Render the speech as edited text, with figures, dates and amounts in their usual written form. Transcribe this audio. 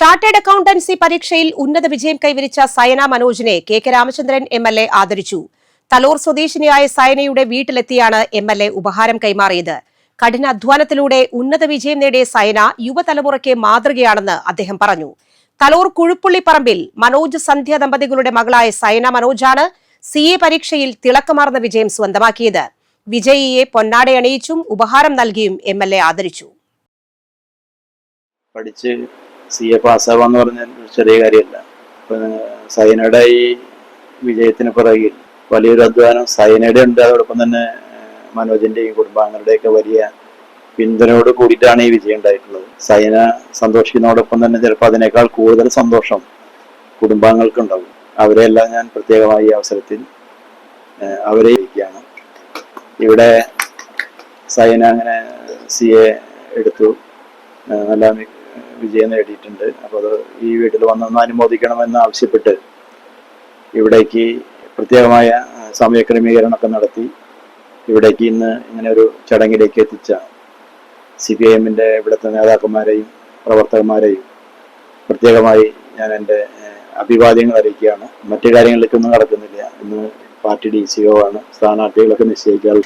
Chartered accountancy പരീക്ഷയിൽ ഉന്നത വിജയം കൈവരിച്ച സയന മനോജിനെ കെ രാമചന്ദ്രൻ MLA ആദരിച്ചു. തലോർ സ്വദേശിനിയായ സയനയുടെ വീട്ടിലെത്തിയാണ് MLA ഉപഹാരം കൈമാറിയത്. കഠിനാധ്വാനത്തിലൂടെ ഉന്നത വിജയം നേടിയ സയന യുവതലമുറയ്ക്ക് മാതൃകയാണെന്ന് അദ്ദേഹം പറഞ്ഞു. തലോർ കുഴുപ്പുള്ളിപ്പറമ്പിൽ മനോജ് സന്ധ്യ ദമ്പതികളുടെ മകളായ സയന മനോജാണ് CA പരീക്ഷയിൽ തിളക്കമാർന്ന വിജയം സ്വന്തമാക്കിയത്. വിജയിയെ പൊന്നാടയണിയിച്ചും ഉപഹാരം നൽകിയും MLA ആദരിച്ചു. CA പാസ്സാവാന്ന് പറഞ്ഞാൽ ചെറിയ കാര്യമല്ല. സൈനയുടെ ഈ വിജയത്തിന് പുറകിൽ വലിയൊരു അധ്വാനം സൈനയുടെ ഉണ്ട്. അതോടൊപ്പം തന്നെ മനോജിന്റെയും കുടുംബാംഗങ്ങളുടെയൊക്കെ വലിയ പിന്തുണയോട് കൂടിയിട്ടാണ് ഈ വിജയം ഉണ്ടായിട്ടുള്ളത്. സൈന സന്തോഷിക്കുന്നതോടൊപ്പം തന്നെ ചിലപ്പോൾ അതിനേക്കാൾ കൂടുതൽ സന്തോഷം കുടുംബാംഗങ്ങൾക്കുണ്ടാവും. അവരെല്ലാം ഞാൻ പ്രത്യേകമായി ഈ അവസരത്തിൽ അവരെ ഇരിക്കുകയാണ്. ഇവിടെ സൈന അങ്ങനെ CA എടുത്തു, നല്ല വിജയം നേടിയിട്ടുണ്ട്. അപ്പോൾ അത് ഈ വീട്ടിൽ വന്നൊന്ന് അനുമോദിക്കണമെന്ന് ആവശ്യപ്പെട്ട് ഇവിടേക്ക് പ്രത്യേകമായ സമയക്രമീകരണമൊക്കെ നടത്തി ഇവിടേക്ക് ഇന്ന് ഇങ്ങനെ ഒരു ചടങ്ങിലേക്ക് എത്തിച്ച CPIM-ന്റെ ഇവിടുത്തെ നേതാക്കന്മാരെയും പ്രവർത്തകന്മാരെയും പ്രത്യേകമായി ഞാൻ എൻ്റെ അഭിവാദ്യങ്ങൾ അറിയിക്കുകയാണ്. മറ്റു കാര്യങ്ങളിലേക്കൊന്നും നടക്കുന്നില്ല. ഇന്ന് പാർട്ടി DCO ആണ്, സ്ഥാനാർത്ഥികളൊക്കെ നിശ്ചയിക്കാറ്.